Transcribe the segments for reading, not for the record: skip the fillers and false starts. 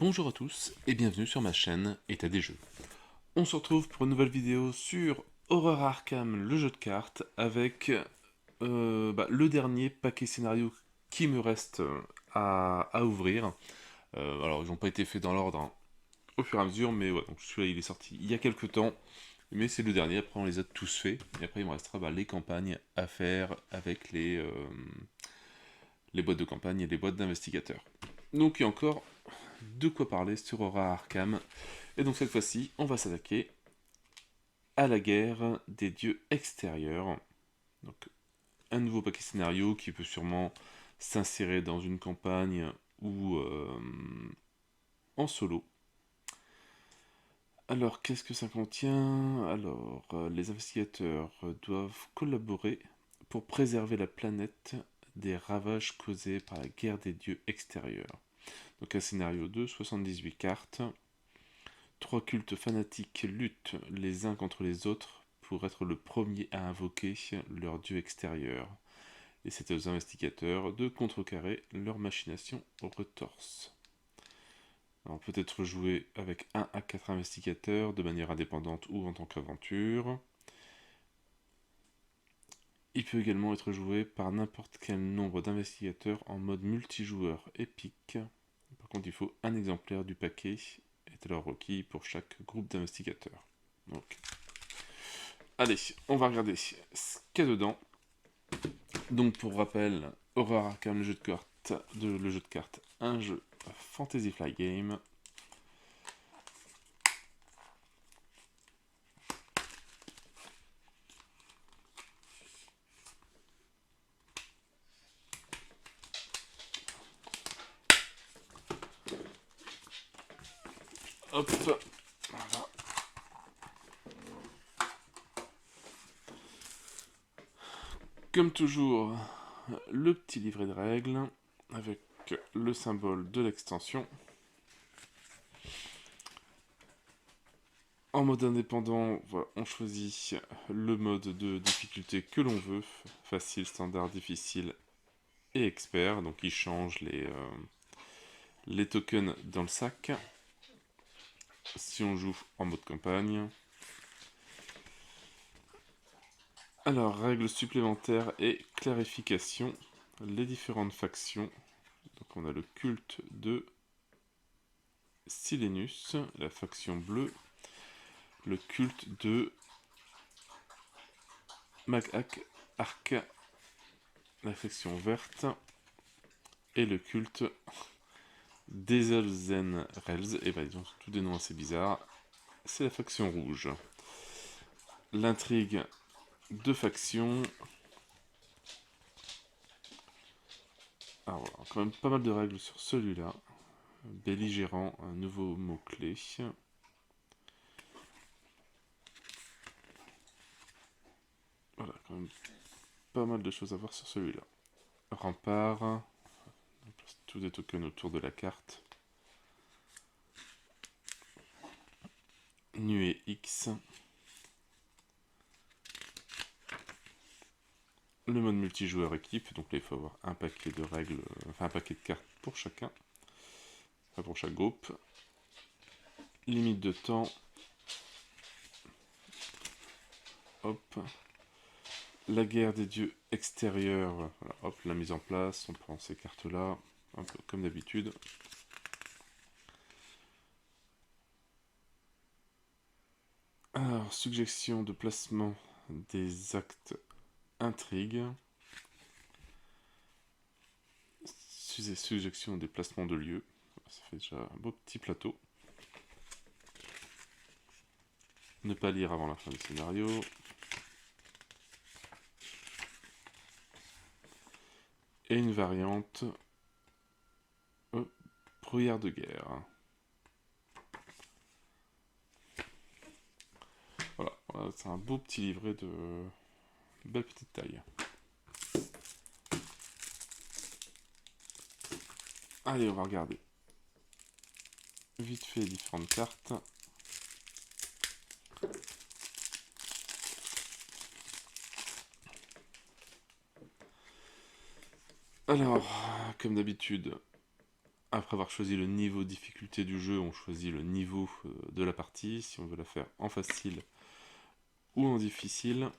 Bonjour à tous et bienvenue sur ma chaîne État des jeux. On se retrouve pour une nouvelle vidéo sur Horror Arkham, le jeu de cartes, avec le dernier paquet scénario qui me reste à ouvrir. Alors ils n'ont pas été faits dans l'ordre hein, au fur et à mesure, mais ouais, donc celui-là il est sorti il y a quelques temps, mais c'est le dernier, après on les a tous faits, et après il me restera les campagnes à faire avec les boîtes de campagne et les boîtes d'investigateurs. Donc il y a encore de quoi parler sur Horror Arkham. Et donc cette fois-ci, on va s'attaquer à la guerre des dieux extérieurs. Donc un nouveau paquet scénario qui peut sûrement s'insérer dans une campagne ou en solo. Alors qu'est-ce que ça contient? Alors les investigateurs doivent collaborer pour préserver la planète des ravages causés par la guerre des dieux extérieurs. Donc un scénario de 78 cartes. Trois cultes fanatiques luttent les uns contre les autres pour être le premier à invoquer leur dieu extérieur, et c'est aux investigateurs de contrecarrer leur machination retorse. Alors peut être joué avec 1 à 4 investigateurs de manière indépendante ou en tant qu'aventure. Il peut également être joué par n'importe quel nombre d'investigateurs en mode multijoueur épique. Par contre, il faut un exemplaire du paquet est alors requis pour chaque groupe d'investigateurs. Donc, allez, on va regarder ce qu'il y a dedans. Donc, pour rappel, Horror Arkham, le jeu de cartes, un jeu Fantasy Flight Game. Hop, voilà. Comme toujours, le petit livret de règles avec le symbole de l'extension. En mode indépendant, voilà, on choisit le mode de difficulté que l'on veut, facile, standard, difficile et expert, donc il change les tokens dans le sac. Si on joue en mode campagne. Alors, règles supplémentaires et clarifications, les différentes factions. Donc on a le culte de Silenus, la faction bleue, le culte de Magak Arca, la faction verte, et le culte d'Ezelzenrels, et ils ont tous des noms assez bizarres, c'est la faction rouge. L'intrigue de factions. Alors voilà, quand même pas mal de règles sur celui-là. Belligérant, un nouveau mot-clé. Voilà, quand même pas mal de choses à voir sur celui-là. Rempart, on place tous des tokens autour de la carte. Nuée X. Le mode multijoueur équipe, donc là il faut avoir un paquet de règles, enfin un paquet de cartes pour chacun, enfin pour chaque groupe. Limite de temps. Hop. La guerre des dieux extérieurs, voilà, hop, la mise en place, on prend ces cartes-là, un peu comme d'habitude. Alors, suggestion de placement des actes intrigue. Suggestion des placements de lieux. Ça fait déjà un beau petit plateau. Ne pas lire avant la fin du scénario. Et une variante brouillard de guerre. Voilà, c'est un beau petit livret de belle petite taille. Allez, on va regarder vite fait les différentes cartes. Alors, comme d'habitude, Après avoir choisi le niveau de difficulté du jeu, on choisit le niveau de la partie, si on veut la faire en facile ou en difficile,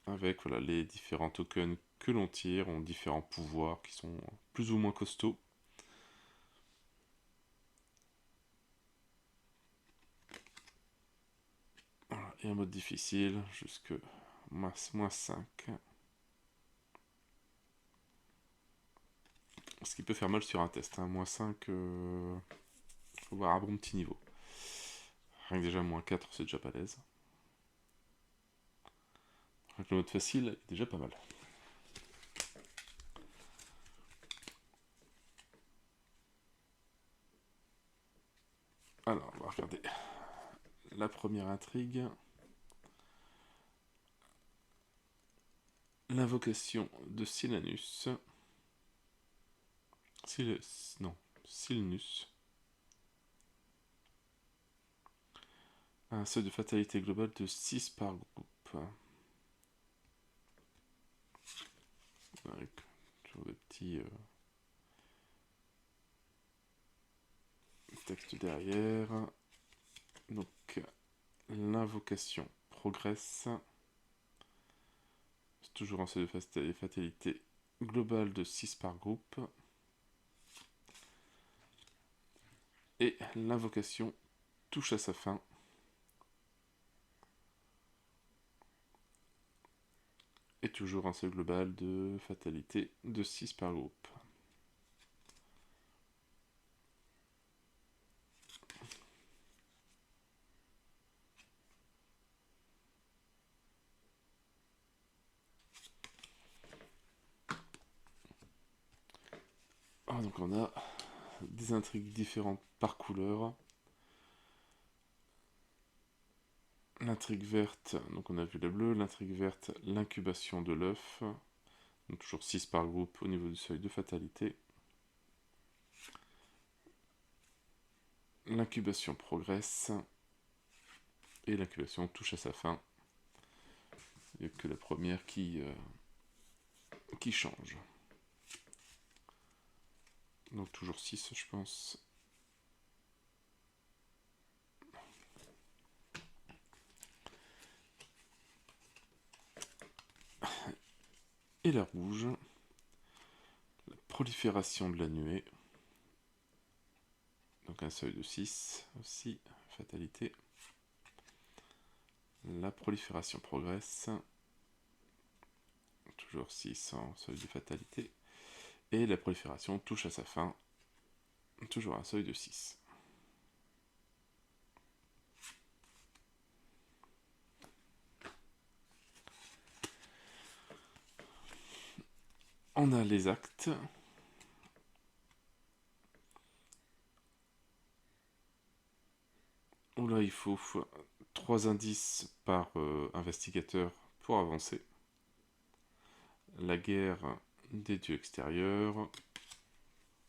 avec voilà, les différents tokens que l'on tire, ont différents pouvoirs qui sont plus ou moins costauds. Voilà, et un mode difficile jusque moins 5. Ce qui peut faire mal sur un test. Hein. Moins 5, faut voir un bon petit niveau. Rien que déjà moins 4, c'est déjà pas l'aise. Le mode facile est déjà pas mal. Alors, on va regarder la première intrigue. L'invocation de Silanus. Silnus. Un seuil de fatalité globale de 6 par groupe. Avec toujours des petits textes derrière. Donc, l'invocation progresse. C'est toujours un seuil de fatalité globale de 6 par groupe. Et l'invocation touche à sa fin. Et toujours un seuil global de fatalité de 6 par groupe. Ah, donc on a des intrigues différentes par couleur. L'intrigue verte, donc on a vu la bleue, l'intrigue verte, l'incubation de l'œuf, donc toujours 6 par groupe au niveau du seuil de fatalité. L'incubation progresse, et l'incubation touche à sa fin. Il n'y a que la première qui change. Donc toujours 6 je pense. Et la rouge, la prolifération de la nuée. Donc un seuil de 6 aussi, fatalité. La prolifération progresse. Toujours 6 en seuil de fatalité. Et la prolifération touche à sa fin. Toujours un seuil de 6. On a les actes. Où là il faut 3 indices par investigateur pour avancer. La guerre des dieux extérieurs.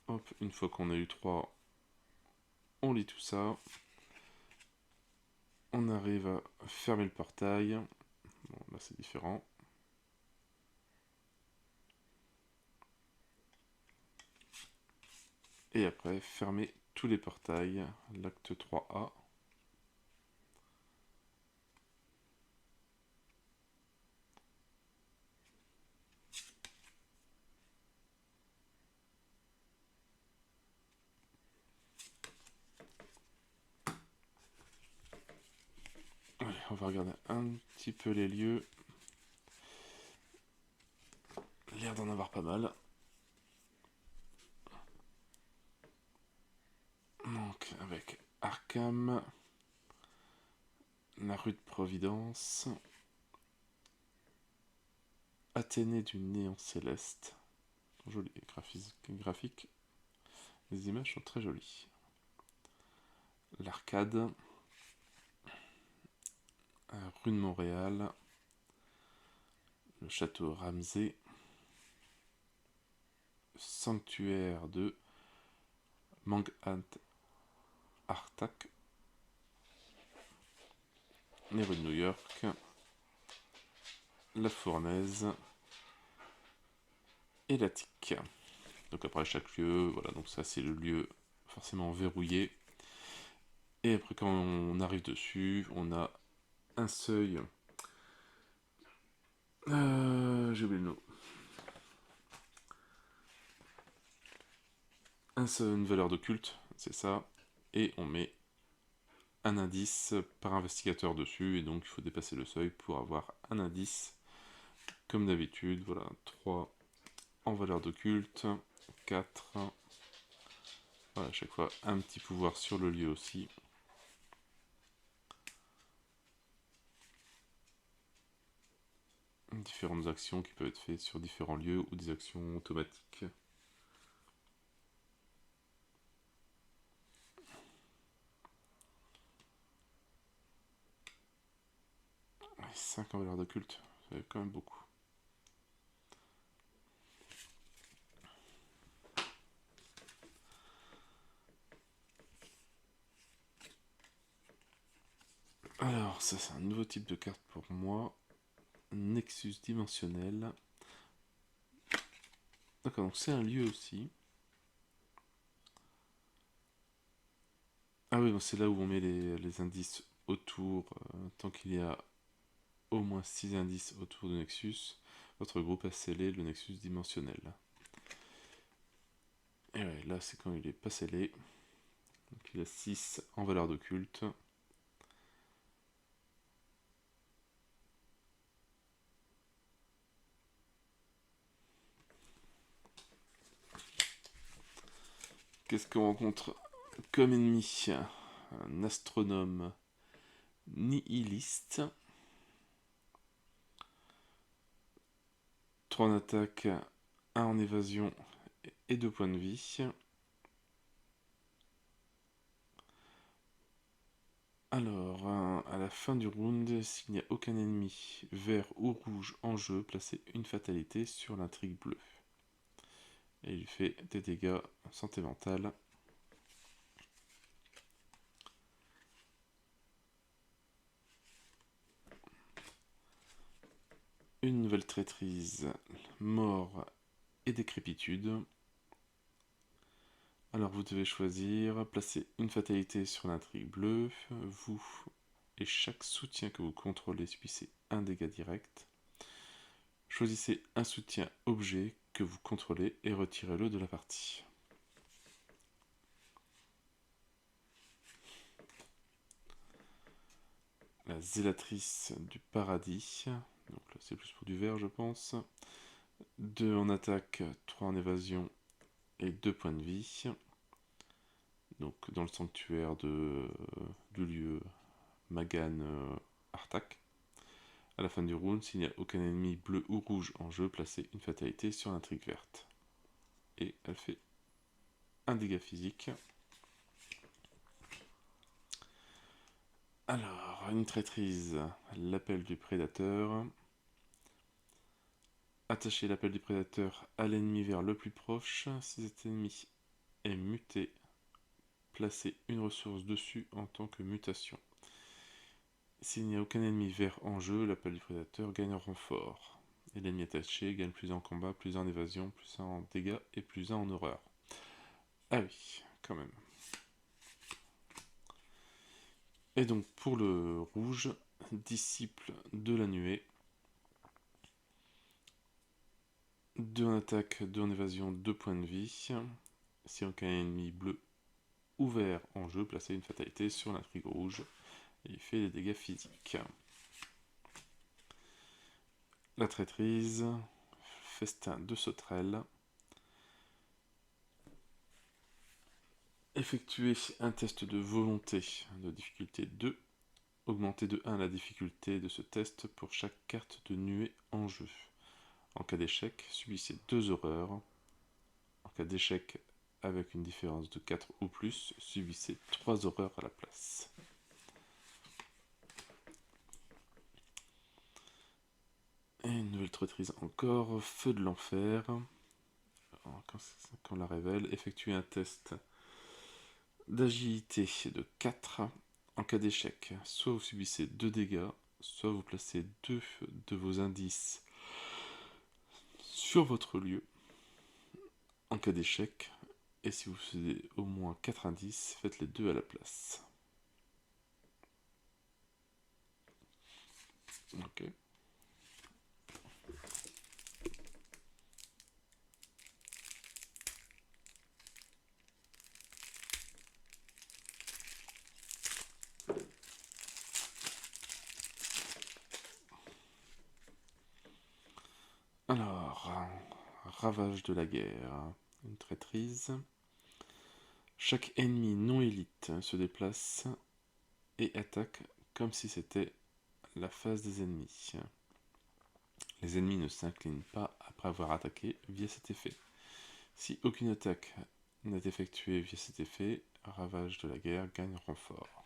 Hop, une fois qu'on a eu 3, on lit tout ça. On arrive à fermer le portail. Bon, là c'est différent. Et après, fermer tous les portails. L'acte 3A. Allez, on va regarder un petit peu les lieux. L'air d'en avoir pas mal. Donc, avec Arkham, la rue de Providence, Athénée du néant céleste. Joli graphique. Les images sont très jolies. L'Arcade, rue de Montréal, le château Ramsey, sanctuaire de Manghat Artak, les rues de New York, la Fournaise et l'Attique. Donc après chaque lieu, voilà, donc ça c'est le lieu forcément verrouillé. Et après, quand on arrive dessus, on a un seuil. J'ai oublié le nom. Une valeur d'occulte, c'est ça. Et on met un indice par investigateur dessus. Et donc, il faut dépasser le seuil pour avoir un indice. Comme d'habitude, voilà, 3 en valeur d'occulte, 4. Voilà, à chaque fois, un petit pouvoir sur le lieu aussi. Différentes actions qui peuvent être faites sur différents lieux ou des actions automatiques. 5 en valeur d'occulte, ça fait quand même beaucoup. Alors, ça c'est un nouveau type de carte pour moi. Nexus dimensionnel. D'accord, donc c'est un lieu aussi. Ah oui, bon, c'est là où on met les indices autour. Tant qu'il y a au moins 6 indices autour du Nexus, votre groupe a scellé le Nexus dimensionnel. Et ouais, là c'est quand il est pas scellé. Donc il a 6 en valeur d'occulte. Qu'est-ce qu'on rencontre comme ennemi? Un astronome nihiliste. 3 en attaque, 1 en évasion et 2 points de vie. Alors, à la fin du round, s'il n'y a aucun ennemi vert ou rouge en jeu, placez une fatalité sur l'intrigue bleue. Et il fait des dégâts santé mentale. Une nouvelle traîtrise, mort et décrépitude. Alors vous devez choisir, placer une fatalité sur l'intrigue bleue, vous et chaque soutien que vous contrôlez subissez un dégât direct. Choisissez un soutien objet que vous contrôlez et retirez-le de la partie. La zélatrice du paradis, donc là c'est plus pour du vert je pense. 2 en attaque, 3 en évasion et 2 points de vie. Donc dans le sanctuaire du lieu Magan Artak. À la fin du round, s'il n'y a aucun ennemi bleu ou rouge en jeu, placez une fatalité sur l'intrigue verte. Et elle fait un dégât physique. Alors, une traîtrise, l'appel du prédateur. Attachez l'appel du prédateur à l'ennemi vers le plus proche. Si cet ennemi est muté, placez une ressource dessus en tant que mutation. S'il n'y a aucun ennemi vert en jeu, l'appel du prédateur gagne en renfort. Et l'ennemi attaché gagne plus 1 en combat, plus 1 en évasion, plus 1 en dégâts et plus 1 en horreur. Ah oui, quand même. Et donc pour le rouge, disciple de la nuée. 2 en attaque, 2 en évasion, 2 points de vie. Si aucun ennemi bleu ou vert en jeu, placez une fatalité sur l'intrigue rouge. Et il fait des dégâts physiques. La traîtrise, festin de sauterelle. Effectuez un test de volonté de difficulté 2. Augmentez de 1 la difficulté de ce test pour chaque carte de nuée en jeu. En cas d'échec, subissez 2 horreurs. En cas d'échec avec une différence de 4 ou plus, subissez 3 horreurs à la place. Et une nouvelle traîtrise encore, feu de l'enfer. Quand on la révèle, effectuez un test d'agilité de 4. En cas d'échec, soit vous subissez 2 dégâts, soit vous placez 2 de vos indices sur votre lieu. En cas d'échec, Et si vous faisiez au moins 4 indices, faites les 2 à la place. Ok. Alors, ravage de la guerre. Une traîtrise. Chaque ennemi non élite se déplace et attaque comme si c'était la phase des ennemis. Les ennemis ne s'inclinent pas après avoir attaqué via cet effet. Si aucune attaque n'est effectuée via cet effet, ravage de la guerre gagne renfort.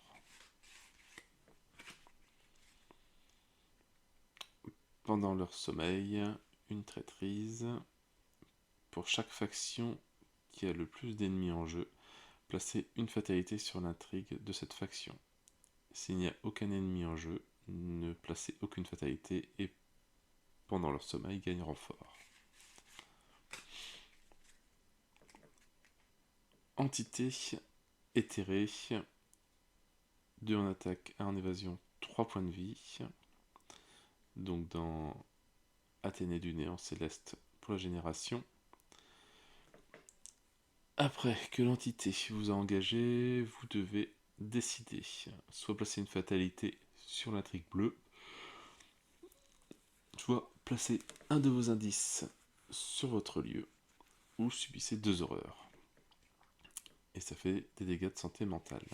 Pendant leur sommeil, une traîtrise. Pour chaque faction qui a le plus d'ennemis en jeu, placez une fatalité sur l'intrigue de cette faction. S'il n'y a aucun ennemi en jeu, ne placez aucune fatalité et pendant leur sommeil gagne renfort. Entité éthérée, 2 en attaque, 1 en évasion, 3 points de vie. Donc dans Athénée du néant céleste pour la génération. Après que l'entité vous a engagé, vous devez décider. Soit placer une fatalité sur l'intrigue bleue, soit placer un de vos indices sur votre lieu, ou subissez 2 horreurs. Et ça fait des dégâts de santé mentale.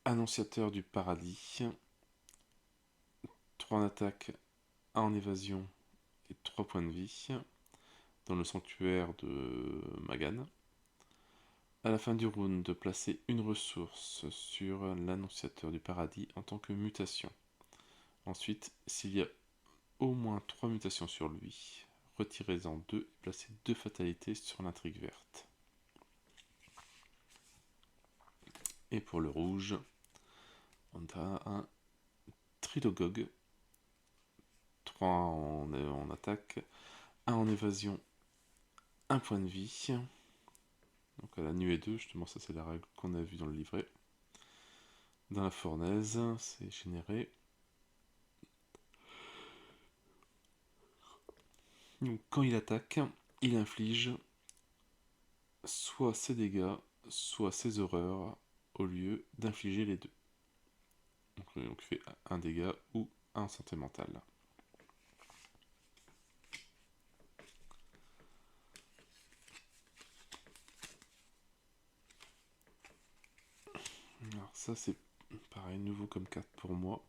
Annonciateur du paradis, 3 en attaque, 1 en évasion et 3 points de vie dans le sanctuaire de Magan. À la fin du round, de placer une ressource sur l'annonciateur du paradis en tant que mutation. Ensuite, s'il y a au moins 3 mutations sur lui, retirez-en 2 et placez 2 fatalités sur l'intrigue verte. Et pour le rouge, on a un Trilogog, 3 en attaque, 1 en évasion, 1 point de vie. Donc à la nuée 2, justement ça c'est la règle qu'on a vue dans le livret. Dans la fournaise, c'est généré. Donc quand il attaque, il inflige soit ses dégâts, soit ses horreurs, au lieu d'infliger les deux. Donc il fait un dégât ou un santé mentale. Alors ça c'est pareil, nouveau comme carte pour moi.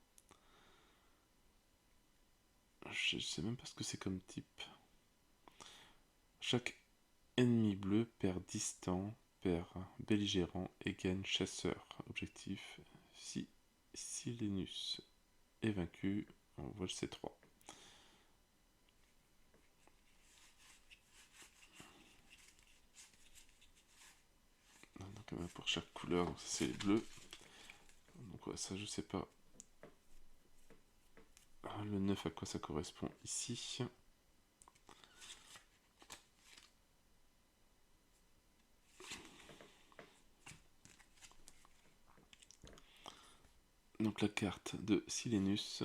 Je sais même pas ce que c'est comme type. Chaque ennemi bleu perd distant, perd belligérant et gagne chasseur. Objectif, si Silenus est vaincu, on voit le C3. Donc pour chaque couleur, donc ça c'est les bleus. Donc ouais, ça je sais pas. Le 9 à quoi ça correspond ici. Donc la carte de Silenus.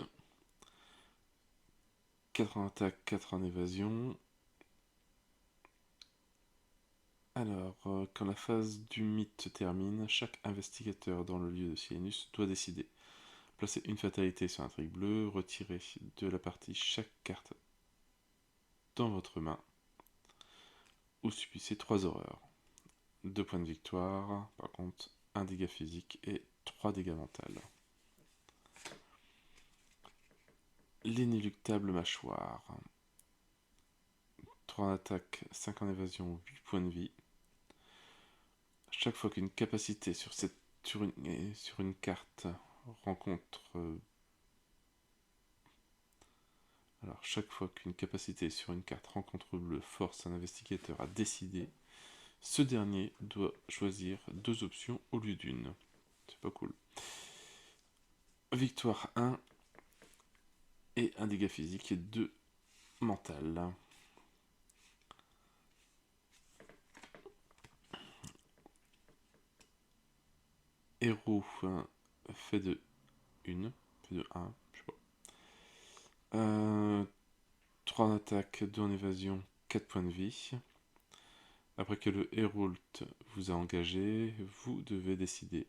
4 en attaque, 4 en évasion. Alors, quand la phase du mythe se termine, chaque investigateur dans le lieu de Silenus doit décider. Placez une fatalité sur l'intrigue bleue, retirez de la partie chaque carte dans votre main, ou subissez 3 horreurs. 2 points de victoire, par contre, 1 dégât physique et 3 dégâts mentaux. L'inéluctable mâchoire. 3 en attaque, 5 en évasion, 8 points de vie. Chaque fois qu'une capacité sur une carte rencontre... Alors, chaque fois qu'une capacité sur une carte rencontre bleu force un investigateur à décider, ce dernier doit choisir 2 options au lieu d'une. C'est pas cool. Victoire 1 et un dégât physique et 2 mental. héros fait de 1, fait de 1, je sais pas. 3 en attaque, 2 en évasion, 4 points de vie. Après que le héros vous a engagé, vous devez décider.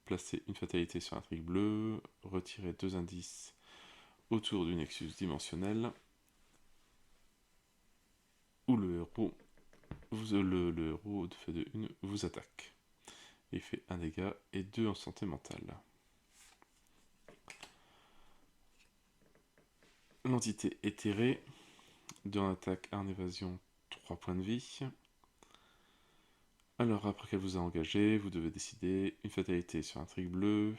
Placer une fatalité sur un trig bleu, retirer 2 indices autour du nexus dimensionnel, où le héros, le héros fait de 1 vous attaque. Il fait 1 dégât et 2 en santé mentale. L'entité éthérée, 2 en attaque, 1 en évasion, 3 points de vie. Alors, après qu'elle vous a engagé, vous devez décider une fatalité sur un trig bleu,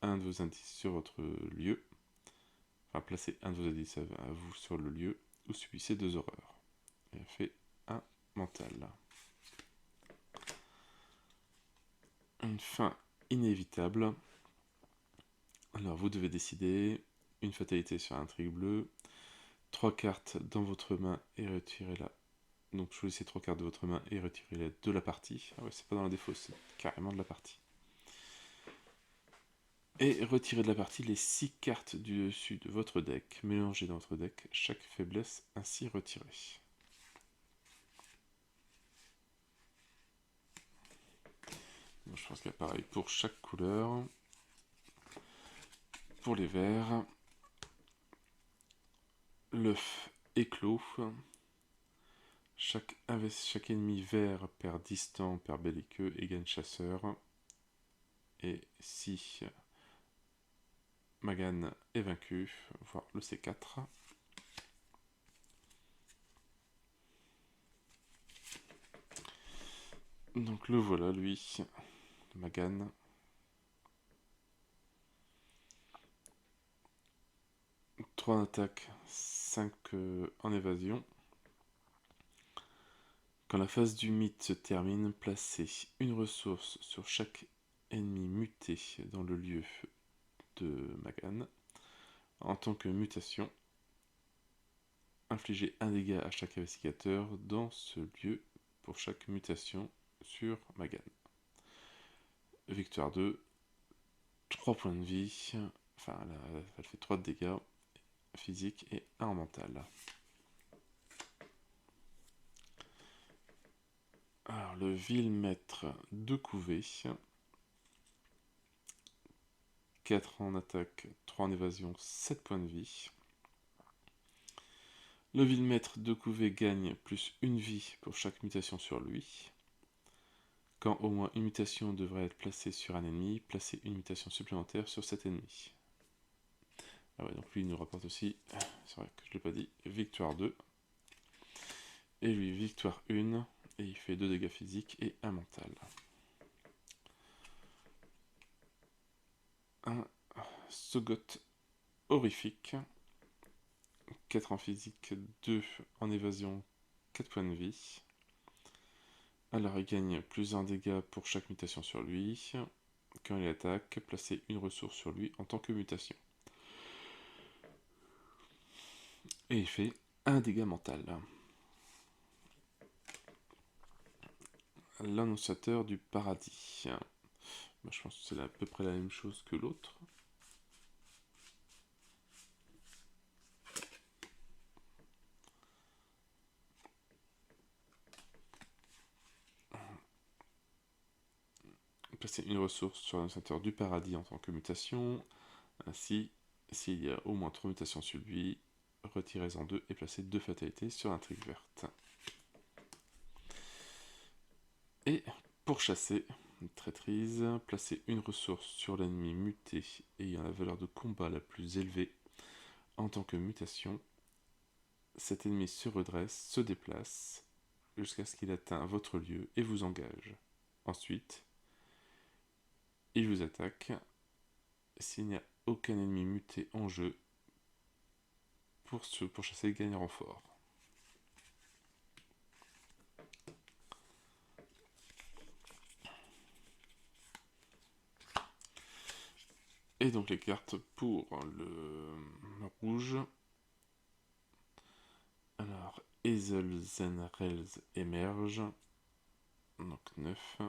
un de vos indices sur votre lieu, enfin placer un de vos indices à vous sur le lieu, ou subissez 2 horreurs. Et elle fait 1 mental. Une fin inévitable. Alors, vous devez décider une fatalité sur un trig bleu, 3 cartes dans votre main et retirez-la. Donc, choisissez 3 cartes de votre main et retirez-la de la partie. Ah ouais, c'est pas dans la défaut, c'est carrément de la partie. Et retirez de la partie les 6 cartes du dessus de votre deck, mélangez dans votre deck chaque faiblesse ainsi retirée. Donc, je pense qu'il y a pareil pour chaque couleur. Pour les verts, l'œuf éclos. Chaque ennemi vert perd distant, perd belliqueux et gagne chasseur. Et si Magan est vaincu, voire le C4. Donc le voilà, lui, Magan. Trois en attaque, 5 en évasion. Quand la phase du mythe se termine, placez une ressource sur chaque ennemi muté dans le lieu de Magan. En tant que mutation, infligez un dégât à chaque investigateur dans ce lieu pour chaque mutation sur Magan. Victoire 2, 3 points de vie, enfin elle fait 3 de dégâts physiques et 1 en mental. Alors le vil maître de couvée, 4 en attaque, 3 en évasion, 7 points de vie. Le vil maître de couvée gagne plus 1 vie pour chaque mutation sur lui. Quand au moins une mutation devrait être placée sur un ennemi, placez une mutation supplémentaire sur cet ennemi. Ah ouais, donc lui il nous rapporte aussi, c'est vrai que je ne l'ai pas dit, victoire 2. Et lui victoire 1, et il fait 2 dégâts physiques et 1 mental. Un Sogot horrifique, 4 en physique, 2 en évasion, 4 points de vie. Alors il gagne plus 1 dégât pour chaque mutation sur lui. Quand il attaque, placez une ressource sur lui en tant que mutation. Et il fait 1 dégât mental. L'annonciateur du paradis. Je pense que c'est à peu près la même chose que l'autre. Placez une ressource sur l'annonciateur du paradis en tant que mutation. Ainsi, s'il y a au moins 3 mutations sur lui, retirez-en 2 et placez 2 fatalités sur l'intrigue verte. Et pour chasser, une traîtrise, placez une ressource sur l'ennemi muté ayant la valeur de combat la plus élevée en tant que mutation. Cet ennemi se redresse, se déplace, jusqu'à ce qu'il atteigne votre lieu et vous engage. Ensuite, il vous attaque. S'il n'y a aucun ennemi muté en jeu, pour chasser, il gagne renfort. Et donc les cartes pour le rouge. Alors, Ezelzenrels émerge. Donc 9.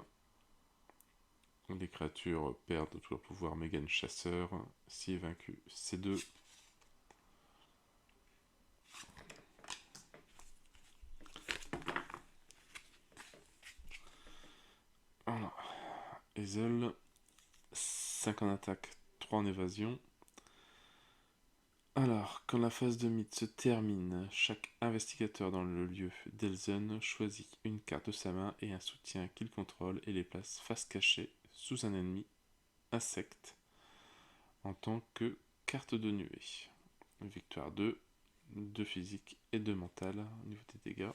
Les créatures perdent tout leur pouvoir, mais gagnent chasseur. Si est vaincu, C2. Voilà. Hazel, 5 en attaque, 3 en évasion. Alors, quand la phase de mythe se termine, chaque investigateur dans le lieu d'Elzen choisit une carte de sa main et un soutien qu'il contrôle et les place face cachée sous un ennemi insecte en tant que carte de nuée. Victoire 2, 2 physique et 2 mental au niveau des dégâts.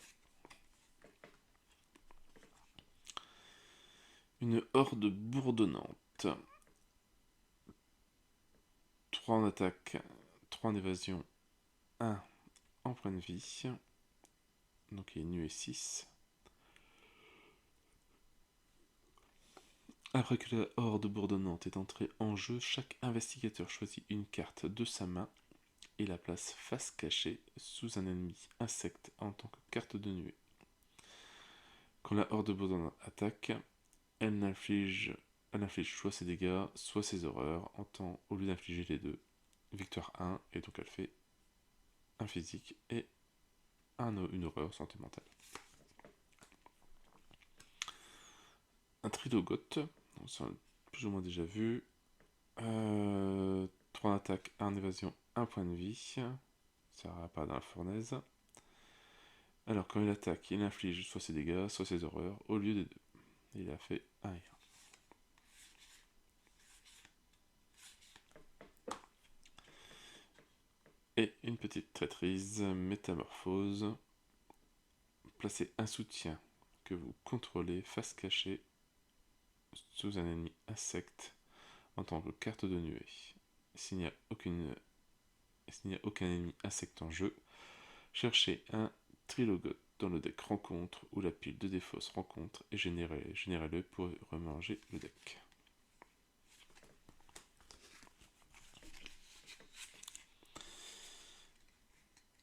Une horde bourdonnante. 3 en attaque, 3 en évasion, 1 en point de vie. Donc il est nuée 6. Après que la horde bourdonnante est entrée en jeu, chaque investigateur choisit une carte de sa main et la place face cachée sous un ennemi insecte en tant que carte de nuée. Quand la horde bourdonnante attaque, elle inflige soit ses dégâts, soit ses horreurs, au lieu d'infliger les deux. Victoire 1, et donc elle fait un physique et une horreur santé mentale. Un trilogote, on l'a plus ou moins déjà vu. 3 en attaque, 1 en évasion, 1 point de vie. Ça réapparaît dans la fournaise. Alors quand il attaque, il inflige soit ses dégâts, soit ses horreurs, au lieu des deux. Il a fait 1 et 1. Et une petite traîtrise, métamorphose. Placez un soutien que vous contrôlez face cachée sous un ennemi insecte en tant que carte de nuée. S'il n'y a aucun ennemi insecte en jeu, cherchez un trilogote dans le deck rencontre ou la pile de défausse rencontre et générez-le pour remanger le deck.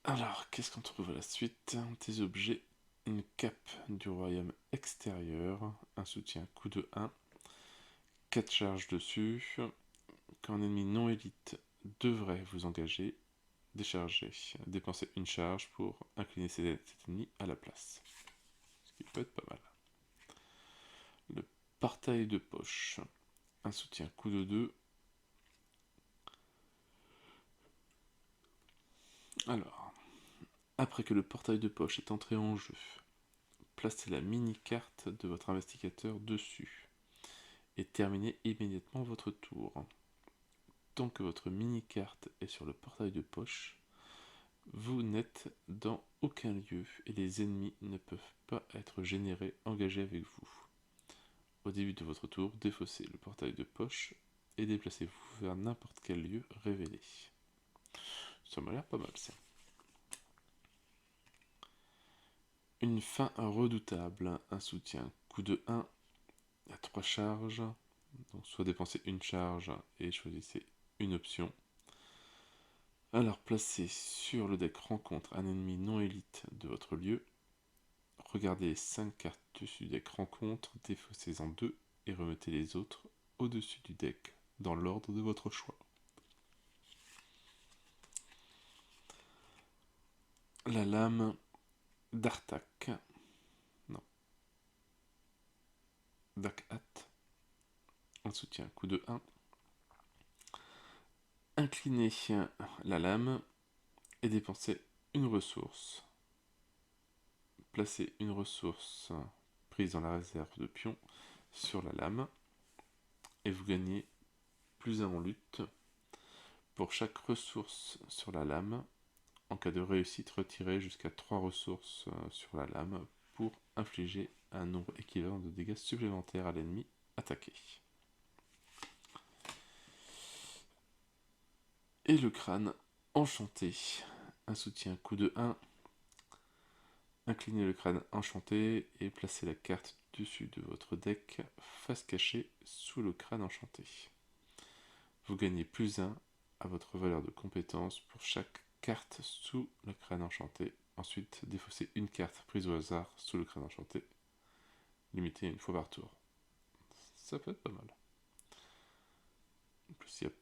Alors, qu'est-ce qu'on trouve à la suite? Tes objets, une cape du royaume extérieur, un soutien coup de 1, 4 charges dessus. Quand un ennemi non élite devrait vous engager, décharger, dépenser une charge pour incliner cet ennemi à la place. Ce qui peut être pas mal. Le portail de poche, un soutien coup de 2. Alors, après que le portail de poche est entré en jeu, placez la mini-carte de votre investigateur dessus et terminez immédiatement votre tour. Tant que votre mini-carte est sur le portail de poche, vous n'êtes dans aucun lieu et les ennemis ne peuvent pas être engagés avec vous. Au début de votre tour, défaussez le portail de poche et déplacez-vous vers n'importe quel lieu révélé. Ça m'a l'air pas mal ça. Une fin redoutable, un soutien coup de 1 à 3 charges. Donc soit dépensez une charge et choisissez une option. Alors placez sur le deck rencontre un ennemi non élite de votre lieu. Regardez les 5 cartes dessus du deck rencontre, défaussez-en 2 et remettez les autres au-dessus du deck dans l'ordre de votre choix. La lame d'Artak. Non. Dakhat. Un soutien coup de 1. Inclinez la lame et dépensez une ressource. Placez une ressource prise dans la réserve de pion sur la lame et vous gagnez +1 en lutte. Pour chaque ressource sur la lame, en cas de réussite, retirez jusqu'à 3 ressources sur la lame pour infliger un nombre équivalent de dégâts supplémentaires à l'ennemi attaqué. Et le crâne enchanté, un soutien coup de 1. Inclinez le crâne enchanté et placez la carte dessus de votre deck face cachée sous le crâne enchanté. Vous gagnez +1 à votre valeur de compétence pour chaque carte sous le crâne enchanté. Ensuite, défaussez une carte prise au hasard sous le crâne enchanté. Limitez une fois par tour. Ça peut être pas mal. En plus, il n'y a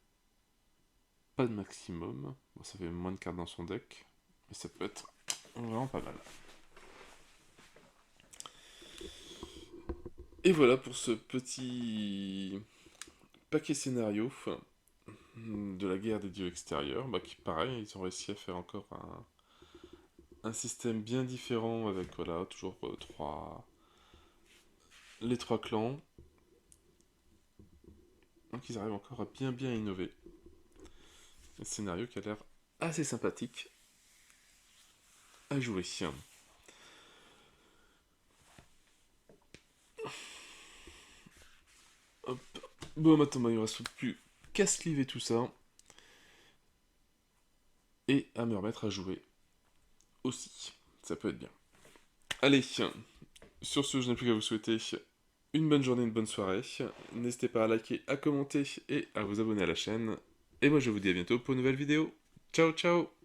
pas de maximum. Bon, ça fait moins de cartes dans son deck, mais ça peut être vraiment pas mal. Et voilà pour ce petit paquet scénario de la guerre des dieux extérieurs, bah, qui pareil, ils ont réussi à faire encore un système bien différent avec voilà, toujours les trois clans. Donc ils arrivent encore à bien innover. Un scénario qui a l'air assez sympathique à jouer. Hop. Bon, maintenant, il ne reste plus qu'à sliver tout ça et à me remettre à jouer aussi. Ça peut être bien. Allez, sur ce, je n'ai plus qu'à vous souhaiter une bonne journée, une bonne soirée. N'hésitez pas à liker, à commenter et à vous abonner à la chaîne. Et moi, je vous dis à bientôt pour une nouvelle vidéo. Ciao, ciao!